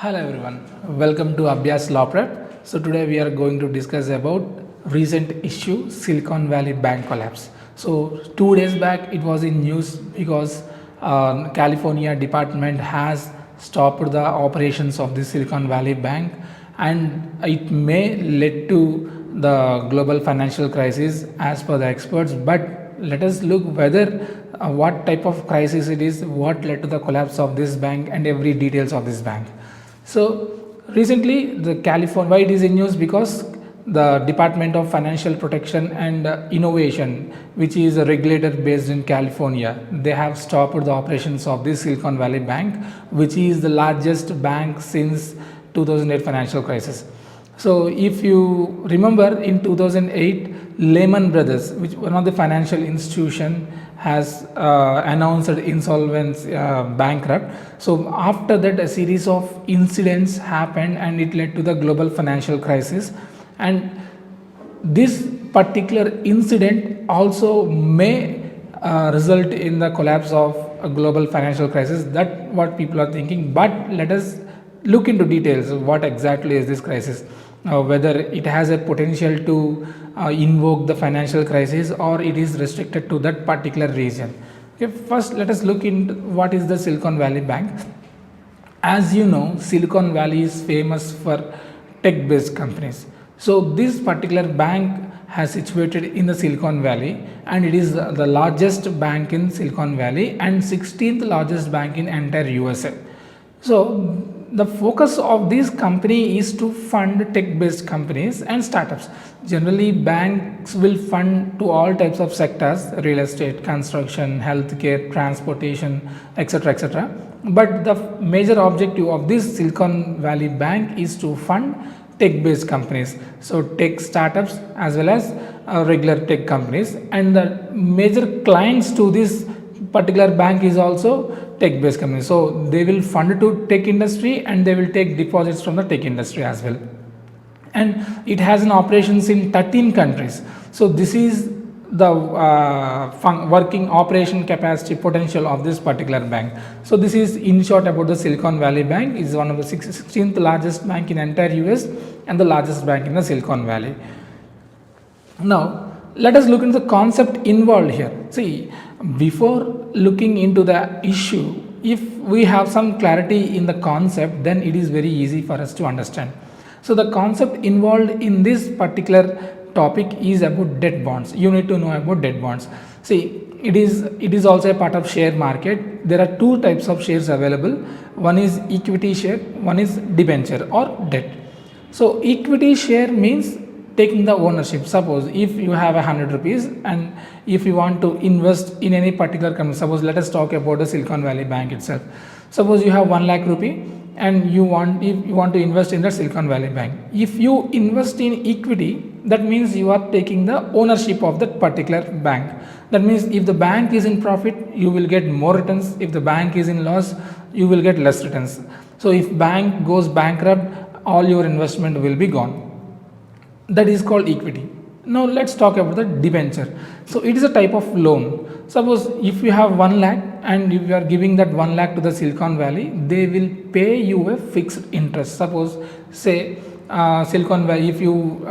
Hello everyone, welcome to Abhyaas LawPrep. So today we are going to discuss about recent issue Silicon Valley Bank collapse. So 2 days back it was in news because California department has stopped the operations of the Silicon Valley Bank, and it may lead to the global financial crisis as per the experts. But let us look whether what type of crisis it is, what led to the collapse of this bank, and every details of this bank. So recently, the California, why it is in news? Because the Department of Financial Protection and Innovation, which is a regulator based in California, they have stopped the operations of this Silicon Valley Bank, which is the largest bank since 2008 financial crisis. So if you remember, in 2008, Lehman Brothers, which one of the financial institution, has announced insolvency, bankrupt. So after that, a series of incidents happened, and it led to the global financial crisis. And this particular incident also may result in the collapse of a global financial crisis. That what people are thinking. But let us look into details of what exactly is this crisis, whether it has a potential to invoke the financial crisis, or it is restricted to that particular region. Okay, first let us look into what is the Silicon Valley Bank. As you know, Silicon Valley is famous for tech based companies. So this particular bank has situated in the Silicon Valley, and it is the largest bank in Silicon Valley and 16th largest bank in entire USA. So the focus of this company is to fund tech based companies and startups. Generally, banks will fund to all types of sectors: real estate, construction, healthcare, transportation, etc., etc. But the major objective of this Silicon Valley Bank is to fund tech based companies, so tech startups as well as regular tech companies. And the major clients to this particular bank is also tech based companies. So they will fund to tech industry, and they will take deposits from the tech industry as well. And it has an operations in 13 countries. So this is the working operation capacity potential of this particular bank. So this is in short about the Silicon Valley Bank. It is one of the 16th largest bank in entire US and the largest bank in the Silicon Valley. Now let us look into the concept involved here. See, before looking into the issue, if we have some clarity in the concept, then it is very easy for us to understand. So the concept involved in this particular topic is about debt bonds. You need to know about debt bonds. See, it is also a part of share market. There are two types of shares available. One is equity share, one is debenture or debt. So equity share means taking the ownership. Suppose if you have 100 rupees, and if you want to invest in any particular company, suppose let us talk about the Silicon Valley Bank itself. Suppose you have 1 lakh rupee, and if you want to invest in the Silicon Valley Bank. If you invest in equity, that means you are taking the ownership of that particular bank. That means if the bank is in profit, you will get more returns. If the bank is in loss, you will get less returns. So if bank goes bankrupt, all your investment will be gone. That is called equity. Now let's talk about the debenture. So it is a type of loan. Suppose if you have 1 lakh, and if you are giving that 1 lakh to the Silicon Valley, they will pay you a fixed interest. Suppose say Silicon Valley, if you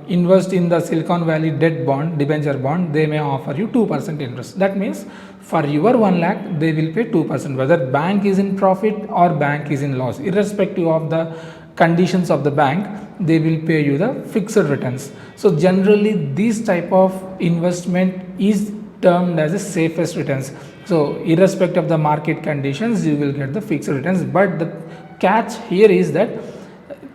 invest in the Silicon Valley debt bond, debenture bond, they may offer you 2% interest. That means for your 1 lakh, they will pay 2%, whether bank is in profit or bank is in loss, irrespective of the conditions of the bank, they will pay you the fixed returns. So generally this type of investment is termed as the safest returns. So irrespective of the market conditions, you will get the fixed returns. But the catch here is that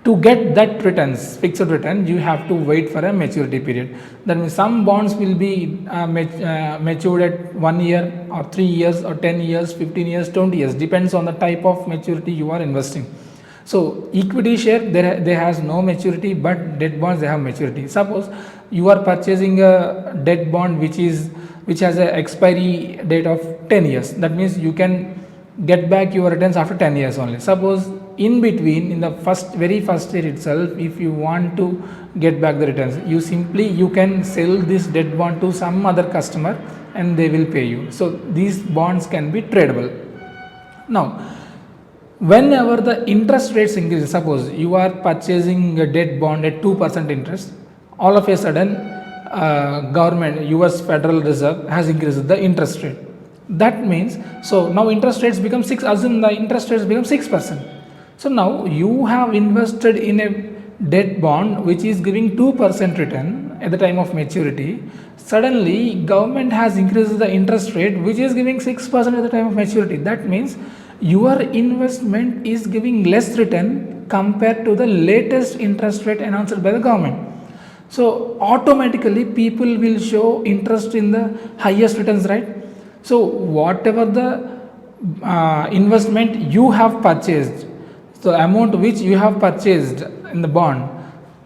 to get that returns, fixed return, you have to wait for a maturity period. That means some bonds will be matured at 1 year or 3 years or 10 years, 15 years, 20 years, depends on the type of maturity you are investing. So equity share, they has no maturity, but debt bonds, they have maturity. Suppose you are purchasing a debt bond which has an expiry date of 10 years. That means you can get back your returns after 10 years only. Suppose in between, in the very first year itself, if you want to get back the returns, you can sell this debt bond to some other customer, and they will pay you. So these bonds can be tradable. Now Whenever the interest rates increase, suppose you are purchasing a debt bond at 2% interest, all of a sudden government, US Federal Reserve has increased the interest rate. That means, so now interest rates become 6, assume the interest rates become 6%. So now you have invested in a debt bond which is giving 2% return at the time of maturity. Suddenly government has increased the interest rate which is giving 6% at the time of maturity. That means your investment is giving less return compared to the latest interest rate announced by the government. So automatically people will show interest in the highest returns, right? So whatever the investment you have purchased, the amount which you have purchased in the bond,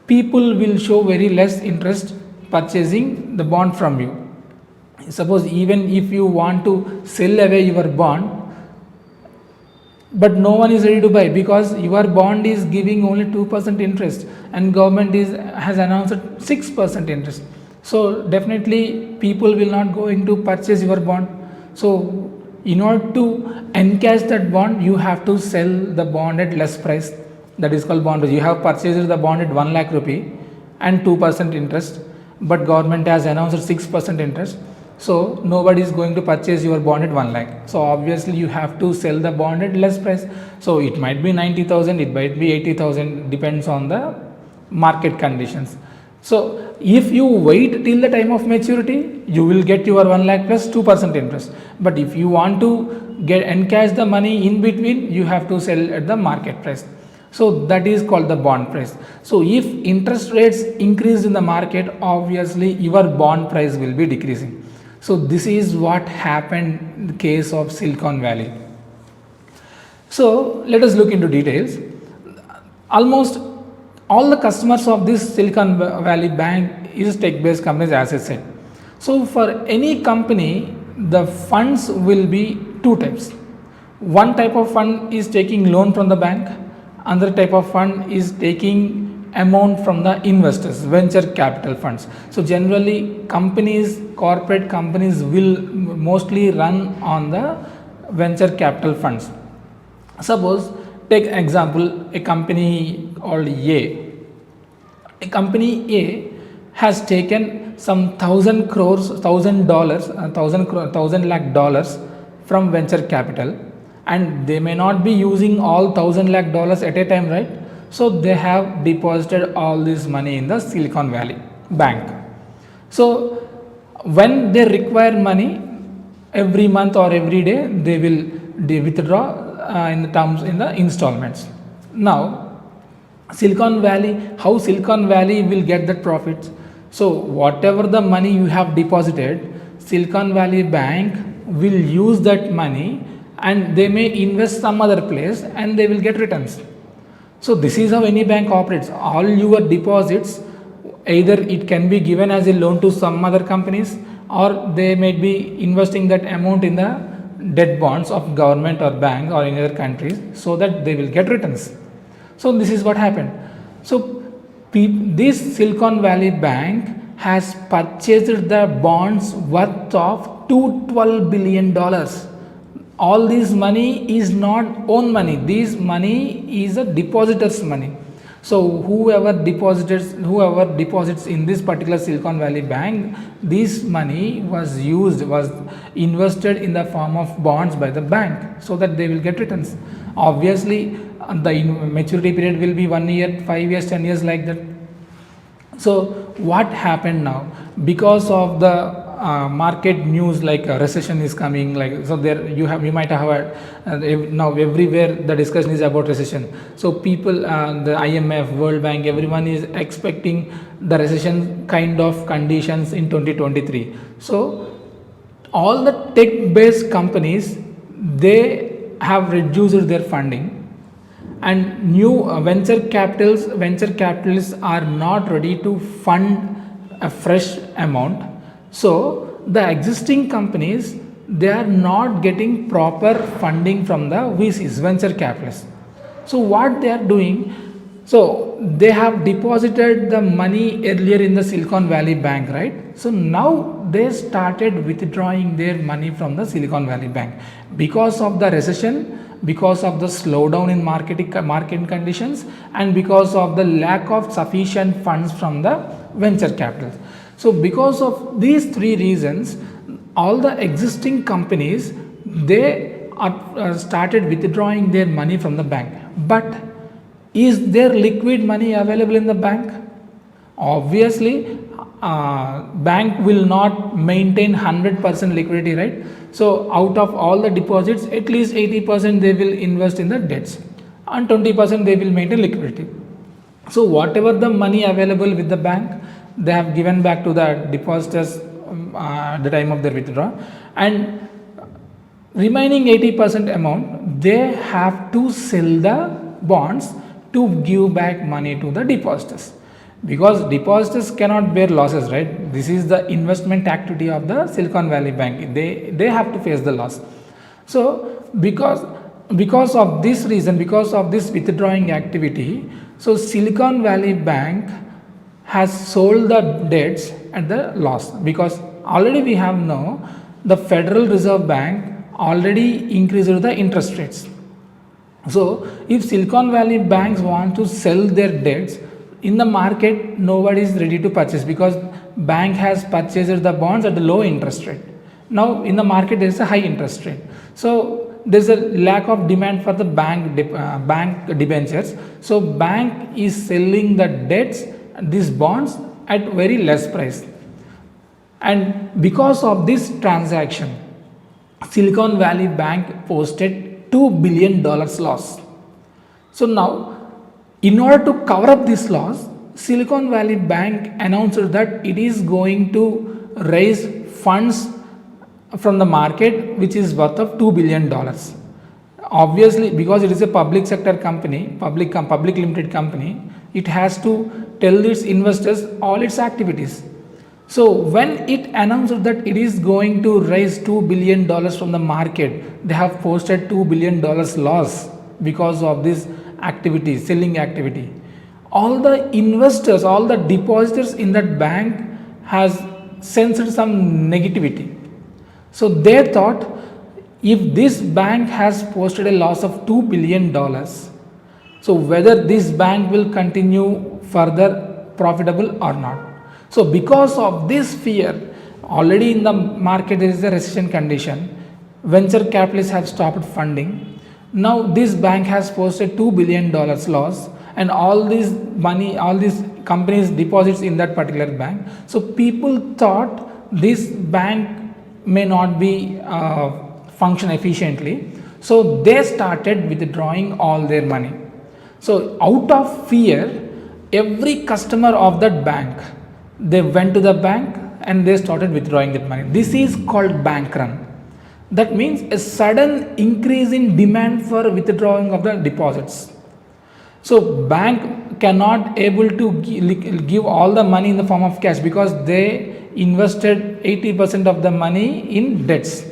people will show very less interest purchasing the bond from you. Suppose even if you want to sell away your bond, but no one is ready to buy because your bond is giving only 2% interest and government has announced 6% interest. So definitely people will not going to purchase your bond. So in order to encash that bond, you have to sell the bond at less price. That is called bond. You have purchased the bond at 1 lakh rupee and 2% interest, but government has announced 6% interest. So nobody is going to purchase your bond at 1 lakh. So obviously you have to sell the bond at less price. So it might be 90,000, it might be 80,000, depends on the market conditions. So if you wait till the time of maturity, you will get your 1 lakh plus 2% interest. But if you want to get encash the money in between, you have to sell at the market price. So that is called the bond price. So if interest rates increase in the market, obviously your bond price will be decreasing. So this is what happened in the case of Silicon Valley. So let us look into details. Almost all the customers of this Silicon Valley bank is tech-based companies, as I said. So for any company, the funds will be two types. One type of fund is taking loan from the bank. Another type of fund is taking amount from the investors, venture capital funds. So generally companies, corporate companies will mostly run on the venture capital funds. Suppose take example, a company called A. A company A has taken some 1,000 crores, $1,000 lakh dollars from venture capital, and they may not be using all 1,000 lakh dollars at a time, right? So they have deposited all this money in the Silicon Valley bank. So when they require money, every month or every day they will withdraw in the installments. Now Silicon Valley, how Silicon Valley will get that profits? So whatever the money you have deposited, Silicon Valley bank will use that money and they may invest some other place and they will get returns. So this is how any bank operates. All your deposits, either it can be given as a loan to some other companies, or they may be investing that amount in the debt bonds of government or bank or in other countries, so that they will get returns. So this is what happened. So this Silicon Valley bank has purchased the bonds worth of $212 billion. All this money is not own money. This money is a depositor's money. So whoever deposits in this particular Silicon Valley bank, this money was invested in the form of bonds by the bank, so that they will get returns. Obviously the maturity period will be 1 year, 5 years, 10 years, like that. So what happened now? Because of the market news, like a recession is coming, like, so there you might have heard, now everywhere the discussion is about recession. So people, the IMF, World Bank, everyone is expecting the recession kind of conditions in 2023. So all the tech based companies, they have reduced their funding, and new venture capitalists are not ready to fund a fresh amount. So the existing companies, they are not getting proper funding from the VCs, venture capitalists. So what they are doing, So they have deposited the money earlier in the Silicon Valley Bank, right? So now they started withdrawing their money from the Silicon Valley Bank because of the recession, because of the slowdown in market conditions, and because of the lack of sufficient funds from the venture capital. So because of these three reasons, all the existing companies, they are started withdrawing their money from the bank. But is there liquid money available in the bank? Obviously, bank will not maintain 100% liquidity, right? So out of all the deposits, at least 80% they will invest in the debts, and 20% they will maintain liquidity. So whatever the money available with the bank, they have given back to the depositors at the time of their withdrawal, and remaining 80% amount they have to sell the bonds to give back money to the depositors, because depositors cannot bear losses, right? This is the investment activity of the Silicon Valley Bank. They have to face the loss. So because of this reason, because of this withdrawing activity, so Silicon Valley Bank has sold the debts at the loss, because already we have now the Federal Reserve Bank already increased the interest rates. So if Silicon Valley banks want to sell their debts in the market, nobody is ready to purchase, because bank has purchased the bonds at the low interest rate. Now in the market there is a high interest rate, so there is a lack of demand for the bank debentures. So bank is selling the debts, these bonds, at very less price, and because of this transaction, Silicon Valley Bank posted $2 billion loss. So now, in order to cover up this loss, Silicon Valley Bank announced that it is going to raise funds from the market which is worth of $2 billion. Obviously, because it is a public sector company, public limited company, it has to tell its investors all its activities. So when it announced that it is going to raise $2 billion from the market, they have posted $2 billion loss because of this activity, selling activity. All the investors, all the depositors in that bank has sensed some negativity. So they thought, if this bank has posted a loss of $2 billion, so whether this bank will continue further profitable or not. So because of this fear, already in the market there is a recession condition, venture capitalists have stopped funding. Now this bank has posted $2 billion loss, and all this money, all these companies deposits in that particular bank. So people thought this bank may not be function efficiently, so they started withdrawing all their money. So out of fear, every customer of that bank, they went to the bank and they started withdrawing that money. This is called bank run. That means a sudden increase in demand for withdrawing of the deposits. So bank cannot able to give all the money in the form of cash, because they invested 80% of the money in debts.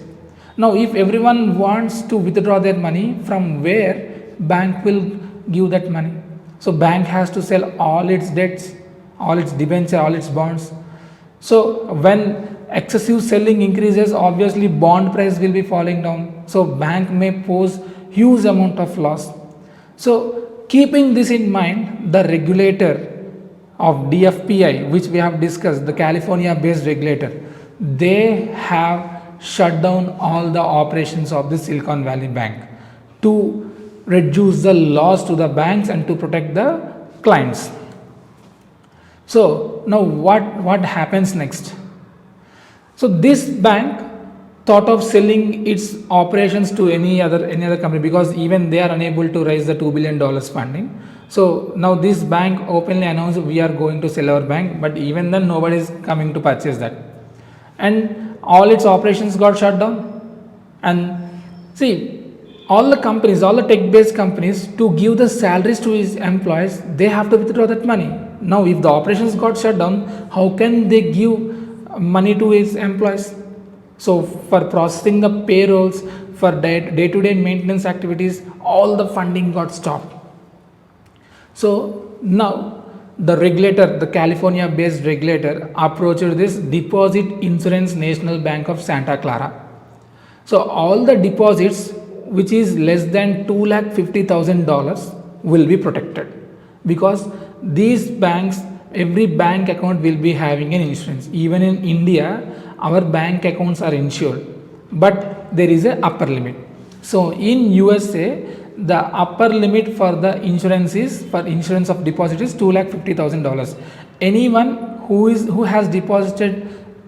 Now if everyone wants to withdraw their money, from where bank will give that money? So bank has to sell all its debts, all its debenture, all its bonds. So when excessive selling increases, obviously bond price will be falling down. So bank may pose huge amount of loss. So keeping this in mind, the regulator of DFPI, which we have discussed, the California based regulator, they have shut down all the operations of the Silicon Valley Bank to reduce the loss to the banks and to protect the clients. So now what happens next? So this bank thought of selling its operations to any other company, because even they are unable to raise the $2 billion funding. So now this bank openly announced, we are going to sell our bank, but even then nobody is coming to purchase that, and all its operations got shut down. And see, all the companies, all the tech based companies, to give the salaries to his employees, they have to withdraw that money. Now if the operations got shut down, how can they give money to his employees? So for processing the payrolls, for day-to-day maintenance activities, all the funding got stopped. So now the regulator, the California based regulator, approached this Deposit Insurance National Bank of Santa Clara. So all the deposits which is less than $250,000 will be protected, because these banks, every bank account will be having an insurance. Even in India, our bank accounts are insured, but there is a upper limit. So in USA, the upper limit for the insurance is, for insurance of deposit is $250,000. Anyone who has deposited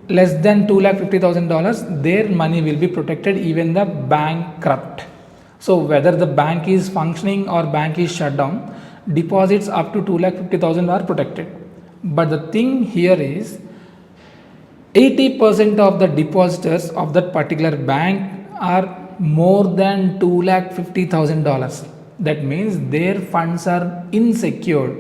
less than $250,000, their money will be protected, even the bankrupt. So whether the bank is functioning or bank is shut down, deposits up to 250,000 are protected. But the thing here is 80% of the depositors of that particular bank are more than $250,000. That means their funds are insecure.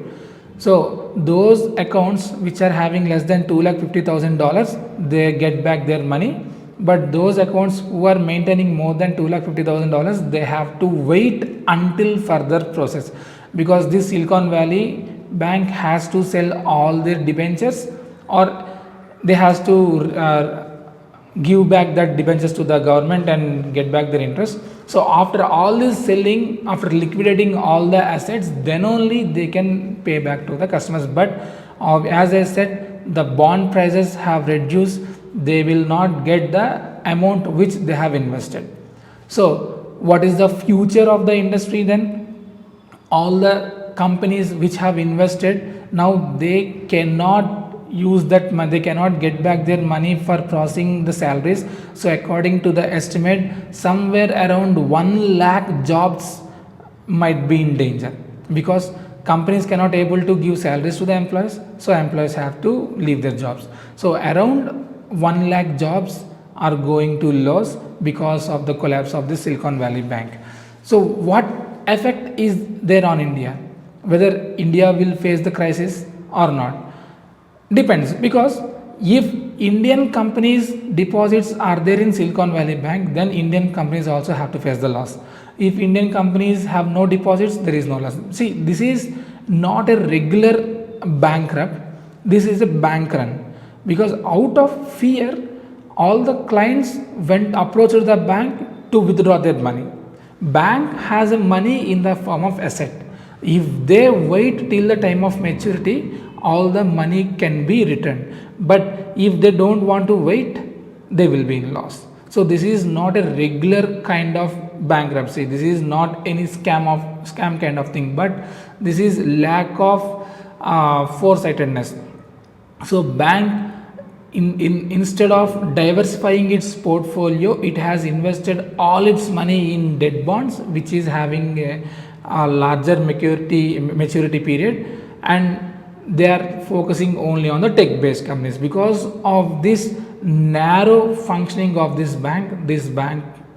So those accounts which are having less than $250,000, they get back their money. But those accounts who are maintaining more than $250,000, they have to wait until further process, because this Silicon Valley bank has to sell all their debentures, or they has to give back that debentures to the government and get back their interest. So after all this selling, after liquidating all the assets, then only they can pay back to the customers. But as I said, the bond prices have reduced, they will not get the amount which they have invested. So what is the future of the industry then? All the companies which have invested, now they cannot use that money, they cannot get back their money for processing the salaries. So according to the estimate, somewhere around 1 lakh jobs might be in danger, because companies cannot able to give salaries to the employees, so employees have to leave their jobs. So around 1 lakh jobs are going to lose because of the collapse of the Silicon Valley bank. So what effect is there on India? Whether India will face the crisis or not depends, because if Indian companies deposits are there in Silicon Valley bank, then Indian companies also have to face the loss. If Indian companies have no deposits, there is no loss. See, this is not a regular bankrupt, this is a bank run, because out of fear all the clients went approached the bank to withdraw their money. Bank has a money in the form of asset. If they wait till the time of maturity, all the money can be returned. But if they don't want to wait, they will be in loss. So this is not a regular kind of bankruptcy. This is not any scam kind of thing, but this is lack of foresightedness. So bank instead of diversifying its portfolio, it has invested all its money in debt bonds, which is having a larger maturity period, and they are focusing only on the tech based companies. Because of this narrow functioning of this bank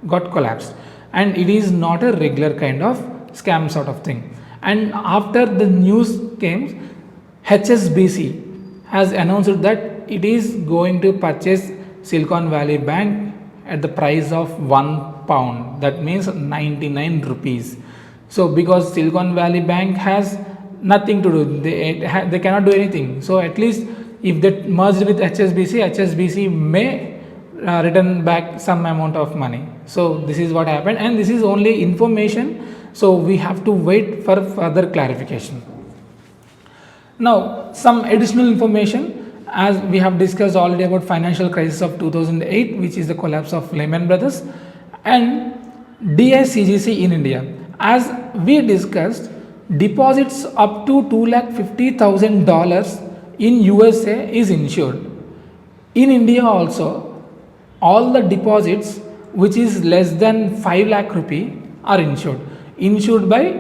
got collapsed, and it is not a regular kind of scam sort of thing. And after the news came, HSBC has announced that it is going to purchase Silicon Valley bank at the price of £1, that means 99 rupees. So because Silicon Valley bank has nothing to do, they cannot do anything. So at least if they merged with HSBC may return back some amount of money. So this is what happened, and this is only information, so we have to wait for further clarification. Now some additional information, as we have discussed already about financial crisis of 2008, which is the collapse of Lehman Brothers, and DICGC in India. As we discussed, deposits up to $250,000 in USA is insured. In India also, all the deposits which is less than 5 lakh rupee are insured by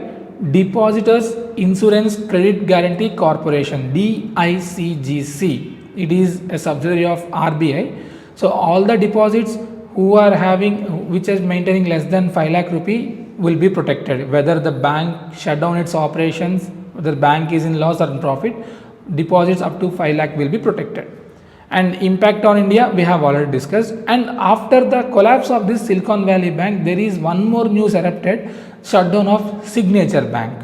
Depositors Insurance Credit Guarantee Corporation, DICGC. It is a subsidiary of RBI. So all the deposits who are having, which is maintaining less than 5 lakh rupee will be protected. Whether the bank shut down its operations, whether the bank is in loss or in profit, deposits up to 5 lakh will be protected. And impact on India, we have already discussed. And after the collapse of this Silicon Valley bank, there is one more news erupted, shutdown of Signature Bank.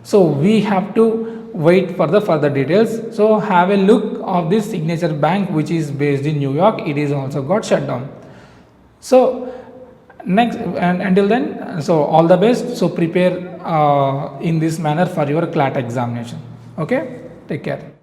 So we have to wait for the further details. So have a look of this Signature Bank, which is based in New York. It is also got shut down. So next, and until then, so all the best. So prepare in this manner for your CLAT examination. Okay, take care.